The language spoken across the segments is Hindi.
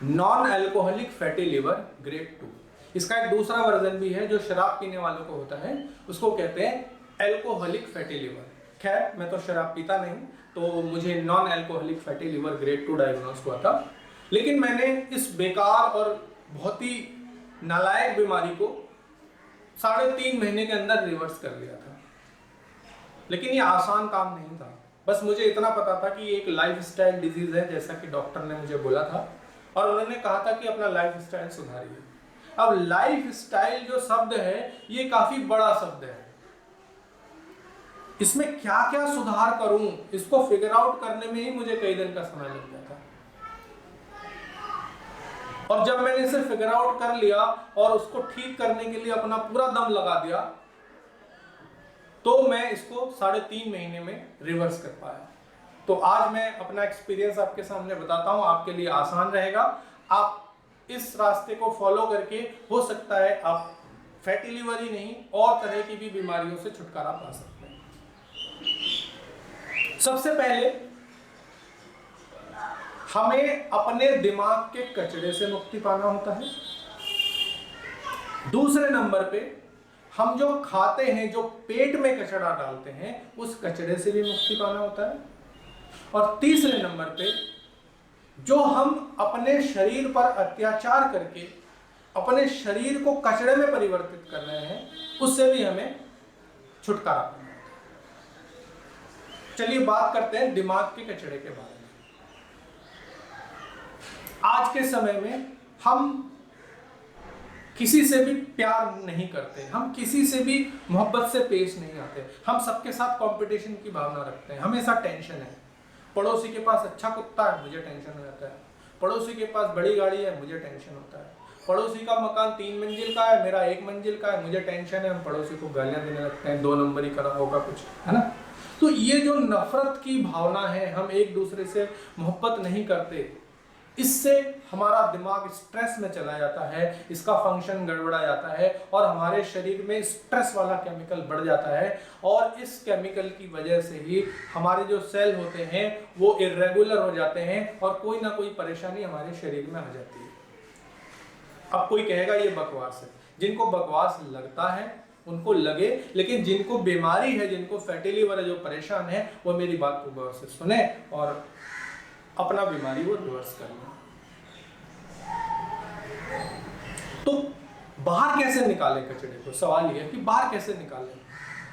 Non alcoholic fatty liver grade 2। इसका एक दूसरा वर्जन भी है जो शराब पीने वालों को होता है, उसको कहते हैं अल्कोहलिक फैटी लिवर। खैर मैं तो शराब पीता नहीं, तो मुझे non alcoholic fatty liver grade 2 diagnose हुआ था। लेकिन मैंने इस बेकार और बहुत ही नालायक बीमारी को 3.5 महीने के अंदर रिवर्स कर लिया था। लेकिन ये आसान काम नहीं था। बस मुझे इतना पता था कि ये एक लाइफस्टाइल डिजीज है, जैसा कि डॉक्टर ने मुझे बोला था, और उन्होंने कहा था कि अपना लाइफस्टाइल सुधारिए। अब लाइफस्टाइल जो शब्द है ये काफी बड़ा शब्द है। इसमें क्या क्या सुधार करूं, इसको फिगर आउट करने में ही मुझे कई दिन का समय लग गया था। और जब मैंने इसे फिगर आउट कर लिया और उसको ठीक करने के लिए अपना पूरा दम लगा दिया, तो मैं इसको 3.5 महीने में रिवर्स कर पाया। तो आज मैं अपना एक्सपीरियंस आपके सामने बताता हूं, आपके लिए आसान रहेगा। आप इस रास्ते को फॉलो करके हो सकता है आप फैटी लिवर ही नहीं और तरह की भी बीमारियों से छुटकारा पा सकते हैं। सबसे पहले हमें अपने दिमाग के कचरे से मुक्ति पाना होता है। दूसरे नंबर पे हम जो खाते हैं, जो पेट में कचरा डालते हैं, उस कचरे से भी मुक्ति पाना होता है। और तीसरे नंबर पे जो हम अपने शरीर पर अत्याचार करके अपने शरीर को कचरे में परिवर्तित कर रहे हैं, उससे भी हमें छुटकारा पाना है। चलिए बात करते हैं दिमाग के कचरे के बारे में। आज के समय में हम किसी से भी प्यार नहीं करते, हम किसी से भी मोहब्बत से पेश नहीं आते, हम सबके साथ कंपटीशन की भावना रखते हैं, हमेशा टेंशन है। पड़ोसी के पास अच्छा कुत्ता है, मुझे टेंशन हो जाता है। पड़ोसी के पास बड़ी गाड़ी है, मुझे टेंशन होता है। पड़ोसी का मकान 3 मंजिल का है, मेरा 1 मंजिल का है, मुझे टेंशन है। हम पड़ोसी को गालियां देने लगते हैं, 2 नंबर ही करा होगा कुछ, है ना। तो ये जो नफरत की भावना है, हम एक दूसरे से मोहब्बत नहीं करते, इससे हमारा दिमाग स्ट्रेस में चला जाता है, इसका फंक्शन गड़बड़ा जाता है और हमारे शरीर में स्ट्रेस वाला केमिकल बढ़ जाता है। और इस केमिकल की वजह से ही हमारे जो सेल होते हैं वो इर्रेगुलर हो जाते हैं और कोई ना कोई परेशानी हमारे शरीर में आ जाती है। अब कोई कहेगा ये बकवास है। जिनको बकवास लगता है उनको लगे, लेकिन जिनको बीमारी है, जिनको फैटी लिवर है, जो परेशान है, वो मेरी बात को गौर से सुने और अपना बीमारी वो रिवर्स कर लें। तो बाहर कैसे निकाले कचरे को? सवाल ये है कि बाहर कैसे निकालें।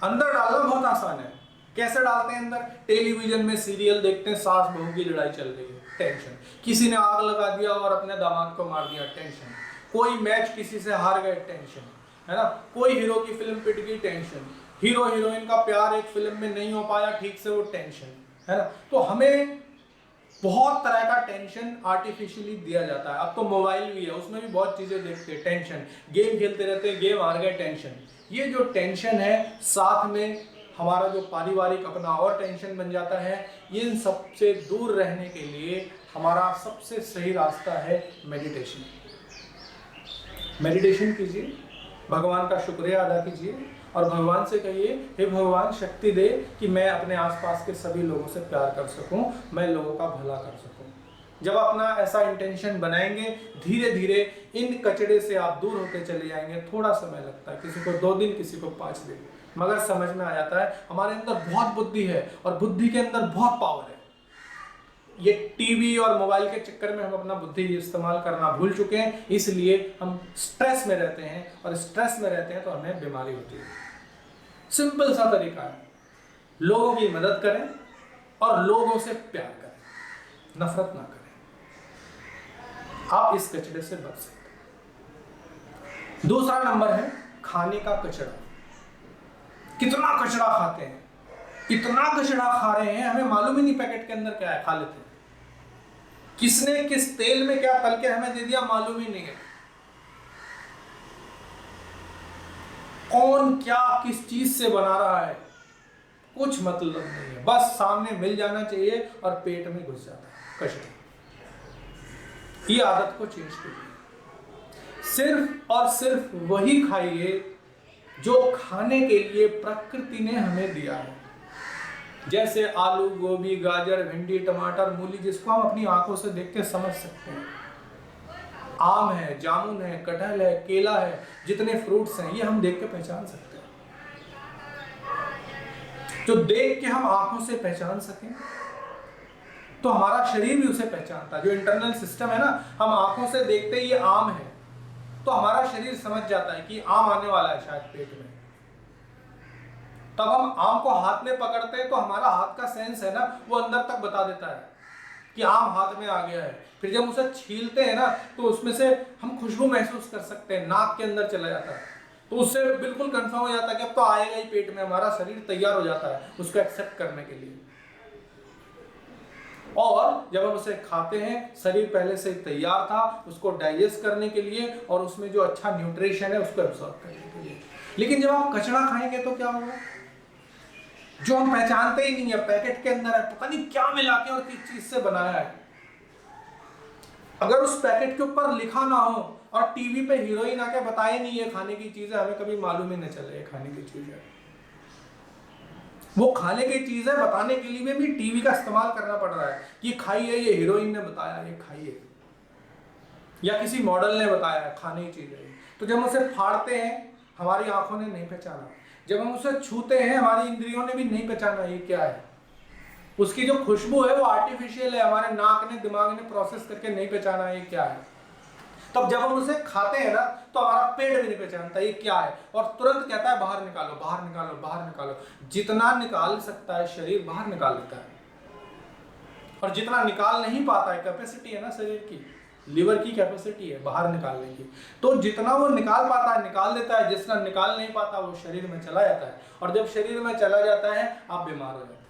अंदर डालना बहुत आसान है। कैसे डालते हैं अंदर? टेलीविजन में सीरियल देखते हैं, सास बहू की लड़ाई चल रही है, टेंशन। किसी ने आग लगा दिया और अपने दामाद को मार दिया, टेंशन। कोई मैच किसी से हार गए, टेंशन, है ना। कोई हीरो की फिल्म पिट गई, टेंशन। हीरो हीरोइन का प्यार एक फिल्म में नहीं हो पाया ठीक से, वो टेंशन, है ना। तो हमें बहुत तरह का टेंशन आर्टिफिशियली दिया जाता है। अब तो मोबाइल भी है, उसमें भी बहुत चीजें देखते हैं, टेंशन। गेम खेलते रहते हैं, गेम हार गए, टेंशन। ये जो टेंशन है, साथ में हमारा जो पारिवारिक अपना और टेंशन बन जाता है। इन सब से दूर रहने के लिए हमारा सबसे सही रास्ता है मेडिटेशन। मेडिटेशन कीजिए, भगवान का शुक्रिया अदा कीजिए और भगवान से कहिए, हे भगवान शक्ति दे कि मैं अपने आसपास के सभी लोगों से प्यार कर सकूं, मैं लोगों का भला कर सकूं। जब अपना ऐसा इंटेंशन बनाएंगे, धीरे धीरे इन कचड़े से आप दूर होते चले जाएंगे। थोड़ा समय लगता है, किसी को 2 दिन, किसी को 5 दिन, मगर समझ में आ जाता है। हमारे अंदर बहुत बुद्धि है और बुद्धि के अंदर बहुत पावर है। ये टीवी और मोबाइल के चक्कर में हम अपना बुद्धि इस्तेमाल करना भूल चुके हैं, इसलिए हम स्ट्रेस में रहते हैं और स्ट्रेस में रहते हैं तो हमें बीमारी होती है। सिंपल सा तरीका है, लोगों की मदद करें और लोगों से प्यार करें, नफरत ना करें। आप इस कचरे से बच सकते हैं। दूसरा नंबर है खाने का कचरा। कितना कचरा खाते हैं, इतना कचरा खा रहे हैं, हमें मालूम ही नहीं पैकेट के अंदर क्या है, खा लेते हैं। किसने किस तेल में क्या तल के हमें दे दिया मालूम ही नहीं है। कौन क्या किस चीज से बना रहा है कुछ मतलब नहीं है, बस सामने मिल जाना चाहिए और पेट में घुस जाता है कचरा। ये आदत को चेंज कीजिए। सिर्फ और सिर्फ वही खाइए जो खाने के लिए प्रकृति ने हमें दिया है। जैसे आलू, गोभी, गाजर, भिंडी, टमाटर, मूली, जिसको हम अपनी आंखों से देख के समझ सकते हैं। आम है, जामुन है, कटहल है, केला है, जितने फ्रूट्स हैं ये हम देख के पहचान सकते हैं। जो देख के हम आंखों से पहचान सकें तो हमारा शरीर भी उसे पहचानता है। जो इंटरनल सिस्टम है ना, हम आंखों से देखते ही ये आम है तो हमारा शरीर समझ जाता है कि आम आने वाला है शायद पेट में। तब हम आम को हाथ में पकड़ते हैं तो हमारा हाथ का सेंस है ना, वो अंदर तक बता देता है कि आम हाथ में आ गया है। फिर जब उसे छीलते हैं ना तो उसमें से हम खुशबू महसूस कर सकते हैं, नाक के अंदर चला जाता है, तो उससे बिल्कुल कंफर्म हो जाता है कि अब तो आएगा ही पेट में। हमारा शरीर तैयार हो जाता है उसको एक्सेप्ट करने के लिए। और जब हम उसे खाते हैं, शरीर पहले से तैयार था उसको डाइजेस्ट करने के लिए और उसमें जो अच्छा न्यूट्रिशन है उसको एब्सॉर्ब करने के लिए। लेकिन जब आप कचड़ा खाएंगे तो क्या होगा? जो हम पहचानते ही नहीं है, पैकेट के अंदर है, पता नहीं क्या मिला के और किस चीज से बनाया है। अगर उस पैकेट के ऊपर लिखा ना हो और टीवी पे हीरोइन आके बताए नहीं है खाने की चीज है, हमें कभी मालूम ही नहीं चले खाने की चीज है। वो खाने की चीज है बताने के लिए भी टीवी का इस्तेमाल करना पड़ रहा है कि खाइए, ये हीरोइन ने बताया ये खाइए, या किसी मॉडल ने बताया है खाने की चीज है। तो जब हम उसे फाड़ते हैं हमारी आंखों ने नहीं पहचाना, जब हम उसे छूते हैं हमारी इंद्रियों ने भी नहीं पहचाना ये क्या है। उसकी जो खुशबू है वो आर्टिफिशियल है, हमारे नाक ने दिमाग ने प्रोसेस करके नहीं पहचाना ये क्या है। तब जब हम उसे खाते हैं ना तो हमारा पेट भी नहीं पहचानता ये क्या है और तुरंत कहता है बाहर निकालो, बाहर निकालो, बाहर निकालो। जितना निकाल सकता है शरीर बाहर निकाल लेता है, और जितना निकाल नहीं पाता है, कैपेसिटी है ना शरीर की, लिवर की कैपेसिटी है बाहर निकालने की, तो जितना वो निकाल पाता है निकाल देता है, जितना निकाल नहीं पाता वो शरीर में चला जाता है। और जब शरीर में चला जाता है आप बीमार हो जाते हैं।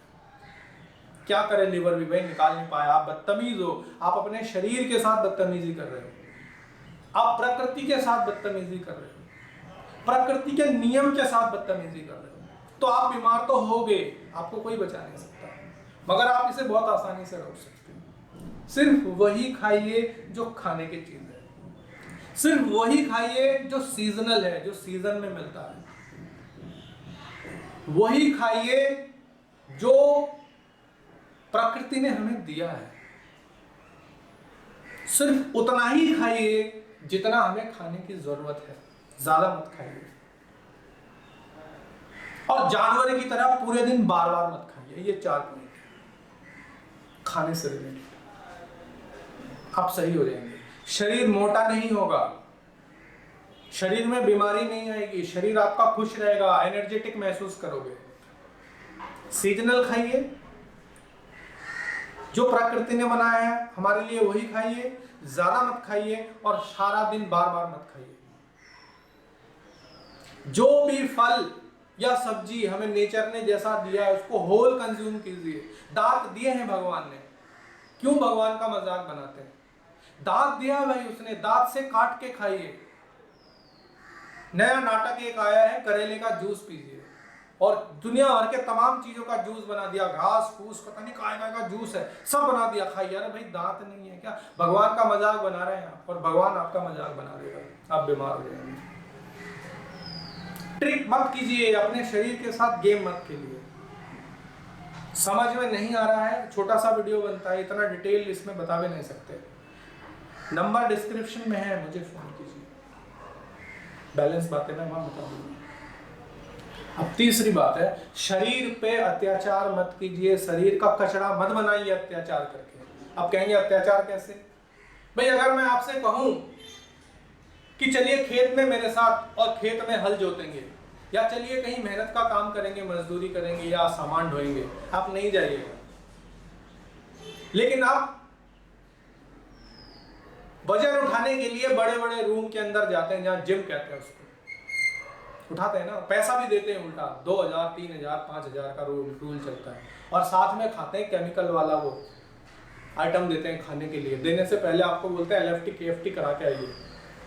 क्या करे लिवर भी भाई, निकाल नहीं पाया, आप बदतमीज हो, आप अपने शरीर के साथ बदतमीजी कर रहे हो, आप प्रकृति के साथ बदतमीजी कर रहे हो, प्रकृति के नियम के साथ बदतमीजी कर रहे हो, तो आप बीमार तो होगे, आपको कोई बचा नहीं सकता, मगर आप इसे बहुत आसानी से रोक सकते हैं। सिर्फ वही खाइए जो खाने की चीज है, सिर्फ वही खाइए जो सीजनल है, जो सीजन में मिलता है, वही खाइए जो प्रकृति ने हमें दिया है, सिर्फ उतना ही खाइए जितना हमें खाने की जरूरत है, ज्यादा मत खाइए। और जानवर की तरह पूरे दिन बार बार मत खाइए। ये 4 पॉइंट खाने से रिलेटेड, आप सही हो जाएंगे। शरीर मोटा नहीं होगा, शरीर में बीमारी नहीं आएगी, शरीर आपका खुश रहेगा, एनर्जेटिक महसूस करोगे। सीजनल खाइए, जो प्रकृति ने बनाया है हमारे लिए वही खाइए, ज्यादा मत खाइए और सारा दिन बार बार मत खाइए। जो भी फल या सब्जी हमें नेचर ने जैसा दिया है उसको होल कंज्यूम कीजिए। दांत दिए हैं भगवान ने, क्यों भगवान का मजाक बनाते हैं? दांत दिया भाई उसने, दांत से काट के खाइए। नया नाटक एक आया है, करेले का जूस पीजिए, और दुनिया भर के तमाम चीजों का जूस बना दिया, घास फूस पता नहीं काय का जूस है, सब बना दिया, खाइए। अरे भाई दांत नहीं है क्या? भगवान का मजाक बना रहे हैं आप, और भगवान आपका मजाक बना देगा, आप बीमार हो जाएंगे। ट्रिक मत कीजिए, अपने शरीर के साथ गेम मत खेलिए। समझ में नहीं आ रहा है, छोटा सा वीडियो बनता है, इतना डिटेल इसमें बता भी नहीं सकते। नंबर डिस्क्रिप्शन में है, मुझे फोन कीजिए, बैलेंस बातें मैं वहां बता दूंगा। अब तीसरी बात है, शरीर पे अत्याचार मत कीजिए, शरीर का कचरा मत बनाइए अत्याचार करके। अब कहेंगे अत्याचार कैसे? भाई अगर मैं आपसे कहूं कि चलिए खेत में मेरे साथ और खेत में हल जोतेंगे, या चलिए कहीं मेहनत का काम करेंगे, मजदूरी करेंगे या सामान ढोएंगे, आप नहीं जाइएगा। लेकिन आप वजन उठाने के लिए बड़े बड़े रूम के अंदर जाते हैं, जहां जिम कहते हैं उसको, उठाते हैं ना, पैसा भी देते हैं उल्टा, 2000 3000 5000 का रूल चलता है, और साथ में खाते हैं केमिकल वाला वो आइटम देते हैं खाने के लिए। देने से पहले आपको बोलते हैं LFT KFT करा के आइए,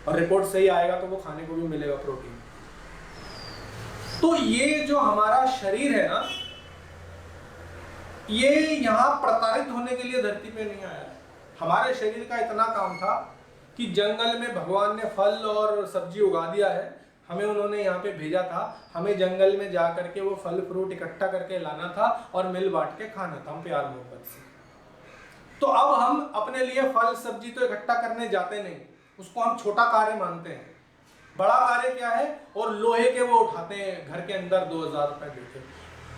और रिपोर्ट सही आएगा तो वो खाने को भी मिलेगा प्रोटीन। तो ये जो हमारा शरीर है ना, ये यहाँ प्रताड़ित होने के लिए धरती पे नहीं आया है। हमारे शरीर का इतना काम था कि जंगल में भगवान ने फल और सब्जी उगा दिया है, हमें उन्होंने यहाँ पे भेजा था, हमें जंगल में जा करके वो फल फ्रूट इकट्ठा करके लाना था और मिल बांट के खाना था, हम प्यार मोहब्बत से। तो अब हम अपने लिए फल सब्जी तो इकट्ठा करने जाते नहीं, उसको हम छोटा कार्य मानते हैं। बड़ा कार्य क्या है? और लोहे के वो उठाते हैं घर के अंदर 2000 रुपए देते,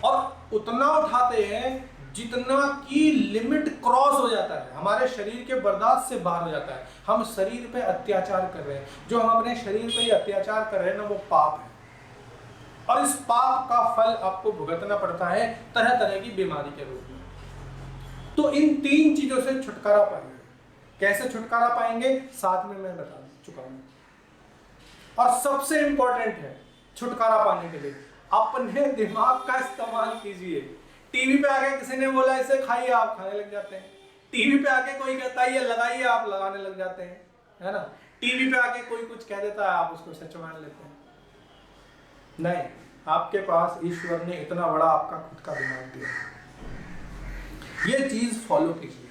और उतना उठाते हैं जितना की लिमिट क्रॉस हो जाता है, हमारे शरीर के बर्दाश्त से बाहर हो जाता है। हम शरीर पे अत्याचार कर रहे हैं, जो हम अपने शरीर पे अत्याचार कर रहे हैं ना, वो पाप है, और इस पाप का फल आपको भुगतना पड़ता है तरह तरह की बीमारी के रूप में। तो इन 3 चीजों से छुटकारा पाएंगे। कैसे छुटकारा पाएंगे? साथ में मैं बता चुका हूं। और सबसे इंपॉर्टेंट है छुटकारा पाने के लिए, अपने दिमाग का इस्तेमाल कीजिए। टीवी पे आके किसी ने बोला इसे खाइए, आप खाने लग जाते हैं। टीवी पे आके कोई कहता है ये लगाइए, आप लगाने लग जाते हैं, है ना। टीवी पे आके कोई कुछ कह देता है, आप उसको सच मान लेते हैं। नहीं, आपके पास ईश्वर ने इतना बड़ा आपका खुद का दिमाग दिया, ये चीज फॉलो कीजिए।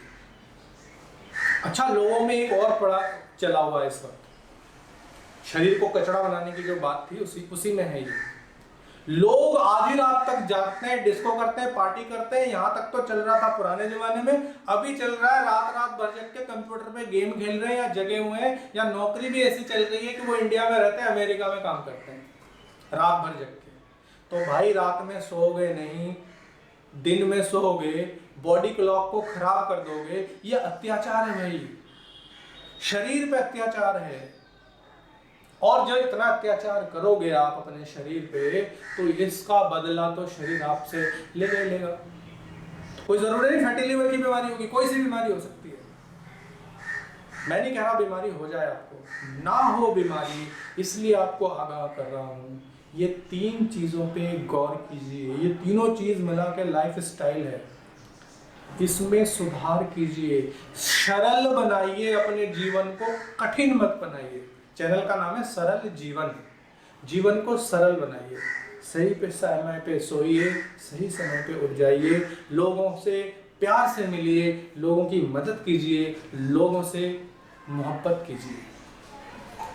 अच्छा, लोगों में एक और पड़ा चला हुआ है इस वक्त, शरीर को कचरा बनाने की जो बात थी उसी में है ये। लोग आधी रात तक जागते हैं, डिस्को करते हैं, पार्टी करते हैं। यहाँ तक तो चल रहा था पुराने जमाने में, अभी चल रहा है रात भर जग के कंप्यूटर पे गेम खेल रहे हैं, या जगे हुए हैं, या नौकरी भी ऐसी चल रही है कि वो इंडिया में रहते हैं, अमेरिका में काम करते हैं रात भर जग के। तो भाई रात में सोओगे नहीं, दिन में सोओगे, बॉडी क्लॉक को खराब कर दोगे, ये अत्याचार है भाई, शरीर पे अत्याचार है। और जब इतना अत्याचार करोगे आप अपने शरीर पे, तो इसका बदला तो शरीर आपसे लेगा। कोई जरूरी नहीं फैटी लिवर की बीमारी होगी, कोई सी बीमारी हो सकती है। मैं नहीं कह रहा बीमारी हो जाए आपको, ना हो बीमारी, इसलिए आपको आगाह कर रहा हूं। ये 3 चीजों पे गौर कीजिए। ये तीनों चीज मिला के लाइफ स्टाइल है, इसमें सुधार कीजिए, सरल बनाइए अपने जीवन को, कठिन मत बनाइए। चैनल का नाम है सरल जीवन, जीवन को सरल बनाइए। सही पे समय पे सोइए, सही समय पे उठ जाइए, लोगों से प्यार से मिलिए, लोगों की मदद कीजिए, लोगों से मोहब्बत कीजिए।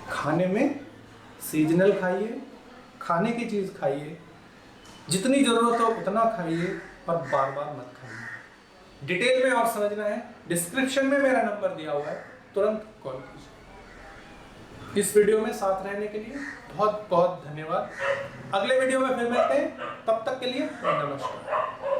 खाने में सीजनल खाइए, खाने की चीज़ खाइए, जितनी ज़रूरत हो उतना खाइए, और बार बार मत खाइए। डिटेल में और समझना है, डिस्क्रिप्शन में मेरा नंबर दिया हुआ है, तुरंत कॉल कीजिए। इस वीडियो में साथ रहने के लिए बहुत बहुत धन्यवाद। अगले वीडियो में फिर मिलते हैं, तब तक के लिए नमस्कार।